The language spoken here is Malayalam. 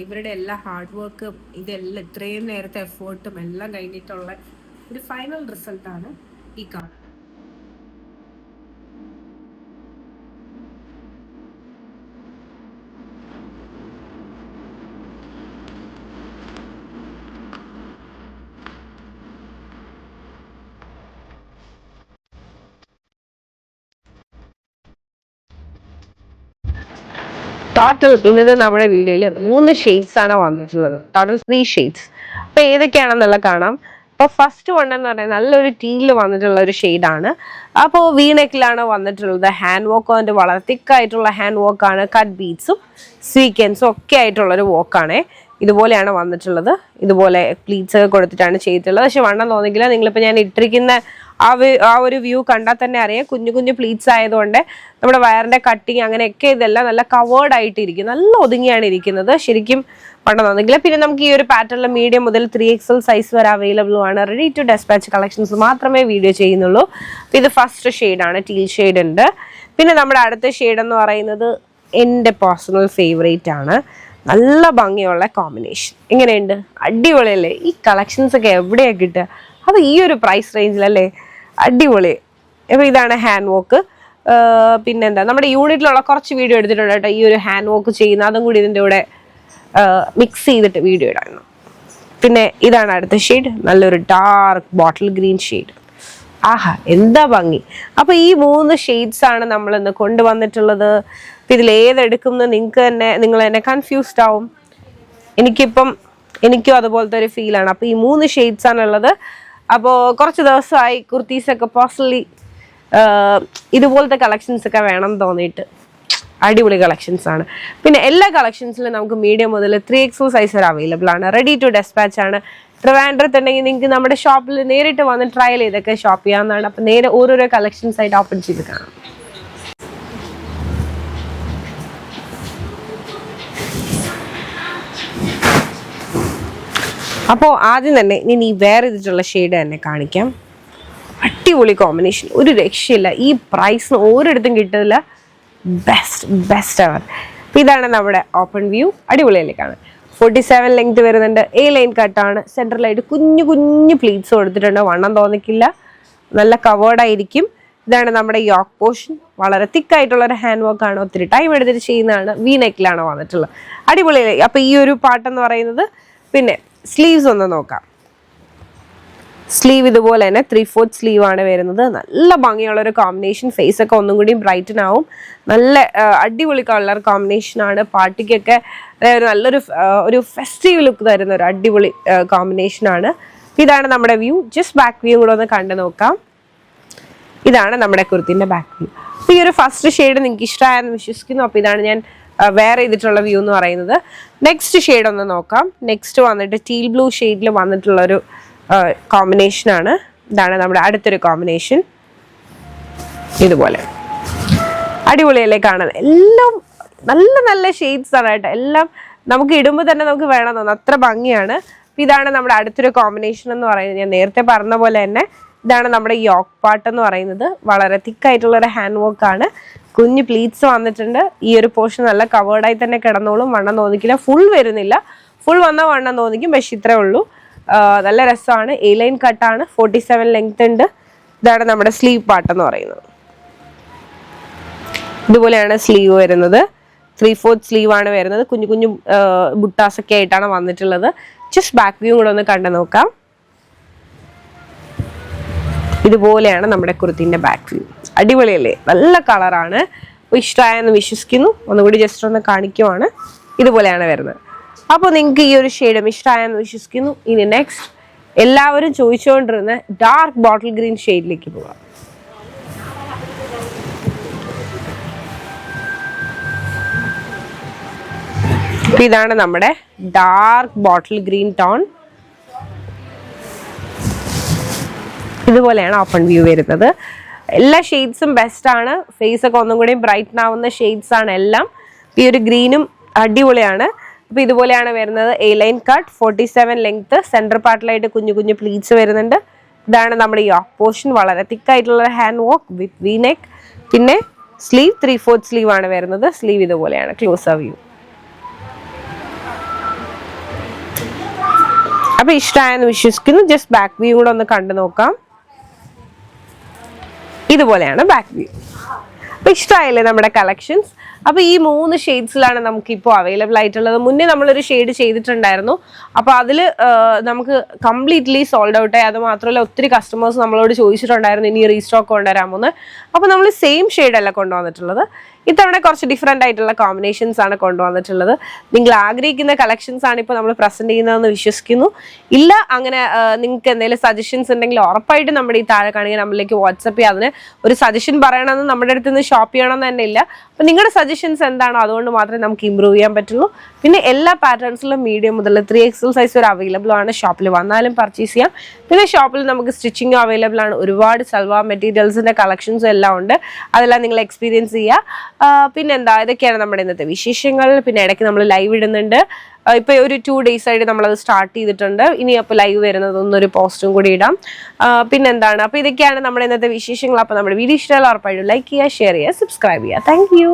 ഇവരുടെ എല്ലാ ഹാർഡ് വർക്കും ഇതെല്ലാം ഇത്രയും നേരത്തെ എഫേർട്ടും എല്ലാം കഴിഞ്ഞിട്ടുള്ള ഒരു ഫൈനൽ റിസൾട്ടാണ് ഈ കാണുന്നത്. ടോട്ടൽ ഇന്നത്തെ നമ്മുടെ വീഡിയോയിൽ 3 ഷെയ്ഡ്സ് ആണ് വന്നിട്ടുള്ളത്. Total 3 shades. അപ്പൊ ഏതൊക്കെയാണെന്നുള്ള കാണാം. അപ്പൊ ഫസ്റ്റ് വൺ എന്ന് പറയുന്നത് നല്ലൊരു ടീലിൽ വന്നിട്ടുള്ള ഒരു ഷെയ്ഡാണ്. അപ്പോൾ വീനെക്കിലാണ് വന്നിട്ടുള്ളത്. ഹാൻഡ് വർക്ക് അതിന്റെ വളരെ തിക്കായിട്ടുള്ള ഹാൻഡ് വർക്കാണ്. കട്ട് ബീഡ്സും സ്വീക്വൻസും ഒക്കെ ആയിട്ടുള്ള ഒരു വർക്കാണ്. ഇതുപോലെയാണ് വന്നിട്ടുള്ളത്. ഇതുപോലെ പ്ലീറ്റ്സ് ഒക്കെ കൊടുത്തിട്ടാണ് ചെയ്തിട്ടുള്ളത്. പക്ഷെ വണ്ണം തോന്നിക്കില്ല. നിങ്ങളിപ്പോൾ ഞാൻ ഇട്ടിരിക്കുന്ന ആ ഒരു വ്യൂ കണ്ടാൽ തന്നെ അറിയാം, കുഞ്ഞു കുഞ്ഞു പ്ലീറ്റ്സ് ആയതുകൊണ്ട് നമ്മുടെ വയറിന്റെ കട്ടിങ് അങ്ങനെയൊക്കെ ഇതെല്ലാം നല്ല കവേർഡ് ആയിട്ടിരിക്കും. നല്ല ഒതുങ്ങിയാണ് ഇരിക്കുന്നത്. ശരിക്കും വണ്ണം തോന്നിക്കില്ല. പിന്നെ നമുക്ക് ഈ ഒരു പാറ്റേണിൽ മീഡിയം മുതൽ 3XL സൈസ് വരെ അവൈലബിൾ ആണ്. റെഡി ടു ഡെസ്പാച്ച് കളക്ഷൻസ് മാത്രമേ വീഡിയോ ചെയ്യുന്നുള്ളൂ. ഇത് ഫസ്റ്റ് ഷെയ്ഡാണ്, ടീൽ ഷെയ്ഡ് ഉണ്ട്. പിന്നെ നമ്മുടെ അടുത്ത ഷെയ്ഡ് എന്ന് പറയുന്നത് എൻ്റെ പേഴ്സണൽ ഫേവറേറ്റ് ആണ്. നല്ല ഭംഗിയുള്ള കോമ്പിനേഷൻ. എങ്ങനെയുണ്ട്? അടിപൊളിയല്ലേ? ഈ കളക്ഷൻസ് ഒക്കെ എവിടെയാണ് കിട്ടുക? അത് ഈ ഒരു പ്രൈസ് റേഞ്ചിലല്ലേ? അടിപൊളി. അപ്പോൾ ഇതാണ് ഹാൻഡ് വർക്ക്. പിന്നെന്താ, നമ്മുടെ യൂണിറ്റിലുള്ള കുറച്ച് വീഡിയോ എടുത്തിട്ടുണ്ട് കേട്ടോ, ഈ ഒരു ഹാൻഡ് വർക്ക് ചെയ്യുന്ന. അതും കൂടി ഇതിൻ്റെ കൂടെ മിക്സ് ചെയ്തിട്ട് വീഡിയോ ഇടായിരുന്നു. പിന്നെ ഇതാണ് അടുത്ത ഷെയ്ഡ്, നല്ലൊരു ഡാർക്ക് ബോട്ടിൽ ഗ്രീൻ ഷെയ്ഡ്. ആഹാ, എന്താ ഭംഗി. അപ്പൊ ഈ 3 ഷെയ്ഡ്സ് ആണ് നമ്മൾ ഇന്ന് കൊണ്ടുവന്നിട്ടുള്ളത്. ഇതിൽ ഏതെടുക്കും എന്ന് നിങ്ങൾ തന്നെ കൺഫ്യൂസ്ഡ് ആവും. എനിക്കും അതുപോലത്തെ ഒരു ഫീലാണ്. അപ്പൊ ഈ 3 ഷെയ്ഡ്സ് ആണുള്ളത്. അപ്പോൾ കുറച്ച് ദിവസമായി കുർത്തീസൊക്കെ പേഴ്സണലി ഇതുപോലത്തെ കളക്ഷൻസ് ഒക്കെ വേണം തോന്നിയിട്ട്. അടിപൊളി കളക്ഷൻസ് ആണ്. പിന്നെ എല്ലാ കളക്ഷൻസിലും നമുക്ക് മീഡിയം മുതൽ 3XL സൈസ് വരെ അവൈലബിൾ ആണ്. റെഡി ടു ഡെസ്പാച്ച് ആണ്. ട്രിവാൻഡ്രത്തുണ്ടെങ്കിൽ നിങ്ങൾക്ക് നമ്മുടെ ഷോപ്പിൽ നേരിട്ട് വന്ന് ട്രയൽ ചെയ്തൊക്കെ ഷോപ്പ് ചെയ്യാവുന്നതാണ്. അപ്പം നേരെ ഓരോരോ കളക്ഷൻസ് ആയിട്ട് ഓപ്പൺ ചെയ്ത് കാണാം. അപ്പോൾ ആദ്യം തന്നെ ഇനി വേറെ ഇതിട്ടുള്ള ഷെയ്ഡ് തന്നെ കാണിക്കാം. അടിപൊളി കോമ്പിനേഷൻ, ഒരു രക്ഷയില്ല. ഈ പ്രൈസിന് ഒരിടത്തും കിട്ടില്ല. ബെസ്റ്റ് അവർ. അപ്പം ഇതാണ് നമ്മുടെ ഓപ്പൺ വ്യൂ. അടിപൊളിയല്ലേ കാണാൻ. 47 ലെങ്ത് വരുന്നുണ്ട്. A line കട്ടാണ്. സെൻട്രലായിട്ട് കുഞ്ഞു കുഞ്ഞു പ്ലീറ്റ്സ് കൊടുത്തിട്ടുണ്ട്. വണ്ണം തോന്നിക്കില്ല. നല്ല കവേർഡ് ആയിരിക്കും. ഇതാണ് നമ്മുടെ യോക്ക് പോർഷൻ. വളരെ തിക്കായിട്ടുള്ള ഒരു ഹാൻഡ് വർക്ക് ആണ്. ഒത്തിരി ടൈം എടുത്തിട്ട് ചെയ്യുന്നതാണ്. വി നെക്കിലാണ് വന്നിട്ടുള്ളത്. അടിപൊളിയല്ലേ? അപ്പൊ ഈ ഒരു പാട്ടെന്ന് പറയുന്നത്. പിന്നെ സ്ലീവ്സ് ഒന്ന് നോക്കാം. സ്ലീവ് ഇതുപോലെ തന്നെ 3/4 സ്ലീവ് ആണ് വരുന്നത്. നല്ല ഭംഗിയുള്ള ഒരു കോമ്പിനേഷൻ. ഫേസ് ഒക്കെ ഒന്നും കൂടി ബ്രൈറ്റൻ ആവും. നല്ല അടിപൊളി കളർ കോമ്പിനേഷൻ ആണ്. പാർട്ടിക്കൊക്കെ നല്ലൊരു ഫെസ്റ്റീവ് ലുക്ക് തരുന്ന ഒരു അടിപൊളി കോമ്പിനേഷൻ ആണ്. ഇതാണ് നമ്മുടെ വ്യൂ. ജസ്റ്റ് ബാക്ക് വ്യൂ കൂടെ ഒന്ന് കണ്ടു നോക്കാം. ഇതാണ് നമ്മുടെ കുർത്തിന്റെ ബാക്ക് വ്യൂ. അപ്പൊ ഈ ഒരു ഫസ്റ്റ് ഷെയ്ഡ് നിങ്ങൾക്ക് ഇഷ്ടമായെന്ന് വിശ്വസിക്കുന്നു. അപ്പൊ ഇതാണ് ഞാൻ വേറെ ചെയ്തിട്ടുള്ള വ്യൂ എന്ന് പറയുന്നത്. നെക്സ്റ്റ് ഷെയ്ഡ് ഒന്ന് നോക്കാം. നെക്സ്റ്റ് വന്നിട്ട് ടീൽ ബ്ലൂ ഷെയ്ഡിൽ വന്നിട്ടുള്ള ഒരു കോമ്പിനേഷൻ ആണ്. ഇതാണ് നമ്മുടെ അടുത്തൊരു കോമ്പിനേഷൻ. ഇതുപോലെ അടിപൊളിയല്ലേ കാണാൻ? എല്ലാം നല്ല നല്ല ഷെയ്ഡ്സ് ആണ് കേട്ടോ. എല്ലാം നമുക്ക് ഇടുമ്പോൾ തന്നെ നമുക്ക് വേണം തോന്നുന്നു, അത്ര ഭംഗിയാണ്. ഇതാണ് നമ്മുടെ അടുത്തൊരു കോമ്പിനേഷൻ എന്ന് പറയുന്നത്. ഞാൻ നേരത്തെ പറഞ്ഞ പോലെ തന്നെ ഇതാണ് നമ്മുടെ യോക്ക് പാർട്ട് എന്ന് പറയുന്നത്. വളരെ തിക്കായിട്ടുള്ള ഒരു ഹാൻഡ് വർക്ക് ആണ്. കുഞ്ഞു പ്ലീറ്റ്സ് വന്നിട്ടുണ്ട്. ഈ ഒരു പോർഷൻ നല്ല കവേർഡായി തന്നെ കിടന്നോളും. വണ്ണം തോന്നിക്കില്ല. ഫുൾ വരുന്നില്ല. ഫുൾ വന്നാൽ വണ്ണം തോന്നിക്കും. പക്ഷെ ഇത്രേ ഉള്ളൂ. നല്ല രസമാണ്. A line കട്ടാണ്. 47 ലെങ്ത് ഉണ്ട്. ഇതാണ് നമ്മുടെ സ്ലീവ് പാർട്ട് എന്ന് പറയുന്നത്. ഇതുപോലെയാണ് സ്ലീവ് വരുന്നത്. 3/4 സ്ലീവ് ആണ് വരുന്നത്. കുഞ്ഞു കുഞ്ഞു ബുട്ടാസ് ഒക്കെ ആയിട്ടാണ് വന്നിട്ടുള്ളത്. ജസ്റ്റ് ബാക്ക് വ്യൂ കൂടെ ഒന്ന് കണ്ടു നോക്കാം. ഇതുപോലെയാണ് നമ്മുടെ കുർത്തിന്റെ ബാക്ക് വ്യൂ. അടിപൊളിയല്ലേ? നല്ല കളറാണ്. അപ്പോൾ ഇഷ്ടമായെന്ന് വിശ്വസിക്കുന്നു. ഒന്നുകൂടി ജസ്റ്റ് ഒന്ന് കാണിക്കുവാണ്. ഇതുപോലെയാണ് വരുന്നത്. അപ്പോൾ നിങ്ങൾക്ക് ഈ ഒരു ഷെയ്ഡും ഇഷ്ടമായെന്ന് വിശ്വസിക്കുന്നു. ഇനി നെക്സ്റ്റ് എല്ലാവരും ചോദിച്ചുകൊണ്ടിരുന്ന ഡാർക്ക് ബോട്ടിൽ ഗ്രീൻ ഷെയ്ഡിലേക്ക് പോകാം. ഇതാണ് നമ്മുടെ ഡാർക്ക് ബോട്ടിൽ ഗ്രീൻ ടോൺ. ഇതുപോലെയാണ് ഓപ്പൺ വ്യൂ വരുന്നത്. എല്ലാ ഷെയ്ഡ്സും ബെസ്റ്റ് ആണ്. ഫേസ് ഒക്കെ ഒന്നും കൂടി ബ്രൈറ്റൻ ആവുന്ന ഷെയ്ഡ്സ് ആണ് എല്ലാം. ഈ ഒരു ഗ്രീനും അടിപൊളിയാണ്. അപ്പൊ ഇതുപോലെയാണ് വരുന്നത്. A line cut, 47 length. Centre പാർട്ടിലായിട്ട് കുഞ്ഞു കുഞ്ഞു പ്ലീറ്റ്സ് വരുന്നുണ്ട്. ഇതാണ് നമ്മുടെ യോക്ക് പോർഷൻ. വളരെ തിക്കായിട്ടുള്ള hand work with V neck. പിന്നെ സ്ലീവ് 3/4 സ്ലീവ് ആണ് വരുന്നത്. സ്ലീവ് ഇതുപോലെയാണ്. Closer view. അപ്പൊ ഇഷ്ടമായെന്ന് വിശ്വസിക്കുന്നു. ജസ്റ്റ് ബാക്ക് വ്യൂ കൂടെ ഒന്ന് കണ്ടു നോക്കാം. ഇതുപോലെയാണ് ബാക്ക് വ്യൂ. അപ്പൊ ഇഷ്ടമായില്ലേ നമ്മുടെ കളക്ഷൻസ്? അപ്പൊ ഈ 3 ഷെയ്ഡ്സിലാണ് നമുക്ക് ഇപ്പോൾ അവൈലബിൾ ആയിട്ടുള്ളത്. മുന്നേ നമ്മളൊരു ഷെയ്ഡ് ചെയ്തിട്ടുണ്ടായിരുന്നു. അപ്പൊ അതില് നമുക്ക് കംപ്ലീറ്റ്ലി സോൾഡ് ഔട്ട് ആയി. അത് മാത്രമല്ല ഒത്തിരി കസ്റ്റമേഴ്സ് നമ്മളോട് ചോദിച്ചിട്ടുണ്ടായിരുന്നു ഇനി റീസ്റ്റോക്ക് കൊണ്ടുവരാമോന്ന്. അപ്പൊ നമ്മൾ സെയിം ഷെയ്ഡല്ല കൊണ്ടുവന്നിട്ടുള്ളത്. ഇത്തവണ കുറച്ച് ഡിഫറെൻ്റ് ആയിട്ടുള്ള കോമ്പിനേഷൻസ് ആണ് കൊണ്ടുവന്നിട്ടുള്ളത്. നിങ്ങൾ ആഗ്രഹിക്കുന്ന കളക്ഷൻസ് ആണ് ഇപ്പോൾ നമ്മൾ പ്രസന്റ് ചെയ്യുന്നതെന്ന് വിശ്വസിക്കുന്നു. ഇല്ല അങ്ങനെ നിങ്ങൾക്ക് എന്തെങ്കിലും സജഷൻസ് ഉണ്ടെങ്കിൽ ഉറപ്പായിട്ടും നമ്മുടെ ഈ താഴെ കാണിക്കുന്ന നമ്പറിലേക്ക് വാട്സപ്പ് ചെയ്യുക. അതിന് ഒരു സജഷൻ പറയണമെന്ന് നമ്മുടെ അടുത്ത് നിന്ന് ഷോപ്പ് ചെയ്യണമെന്ന് തന്നെ ഇല്ല. അപ്പം നിങ്ങളുടെ സജഷൻസ് എന്താണോ അതുകൊണ്ട് മാത്രമേ നമുക്ക് ഇമ്പ്രൂവ് ചെയ്യാൻ പറ്റുള്ളൂ. പിന്നെ എല്ലാ പാറ്റേൺസിലും മീഡിയം മുതൽ 3XL സൈസ് വരെ അവൈലബിൾ ആണ്. ഷോപ്പിൽ വന്നാലും പർച്ചേസ് ചെയ്യാം. പിന്നെ ഷോപ്പിൽ നമുക്ക് സ്റ്റിച്ചിങ് അവൈലബിൾ ആണ്. ഒരുപാട് സൽവാർ മെറ്റീരിയൽസിന്റെ കളക്ഷൻസും എല്ലാം ഉണ്ട്. അതെല്ലാം നിങ്ങൾ എക്സ്പീരിയൻസ് ചെയ്യുക. പിന്നെന്താ, ഇതൊക്കെയാണ് നമ്മുടെ ഇന്നത്തെ വിശേഷങ്ങൾ. പിന്നെ ഇടയ്ക്ക് നമ്മൾ ലൈവ് ഇടുന്നുണ്ട്. ഇപ്പൊ ഒരു 2 days ആയിട്ട് നമ്മളത് സ്റ്റാർട്ട് ചെയ്തിട്ടുണ്ട്. ഇനി അപ്പോൾ ലൈവ് വരുന്നതൊന്നൊരു പോസ്റ്റും കൂടി ഇടാം. പിന്നെന്താണ്, അപ്പൊ ഇതൊക്കെയാണ് നമ്മുടെ ഇന്നത്തെ വിശേഷങ്ങൾ. അപ്പൊ നമ്മുടെ വീഡിയോ ഇഷ്ടമുള്ള ഉറപ്പായിട്ടും ലൈക്ക് ചെയ്യുക, ഷെയർ ചെയ്യുക, സബ്സ്ക്രൈബ് ചെയ്യുക. Thank you.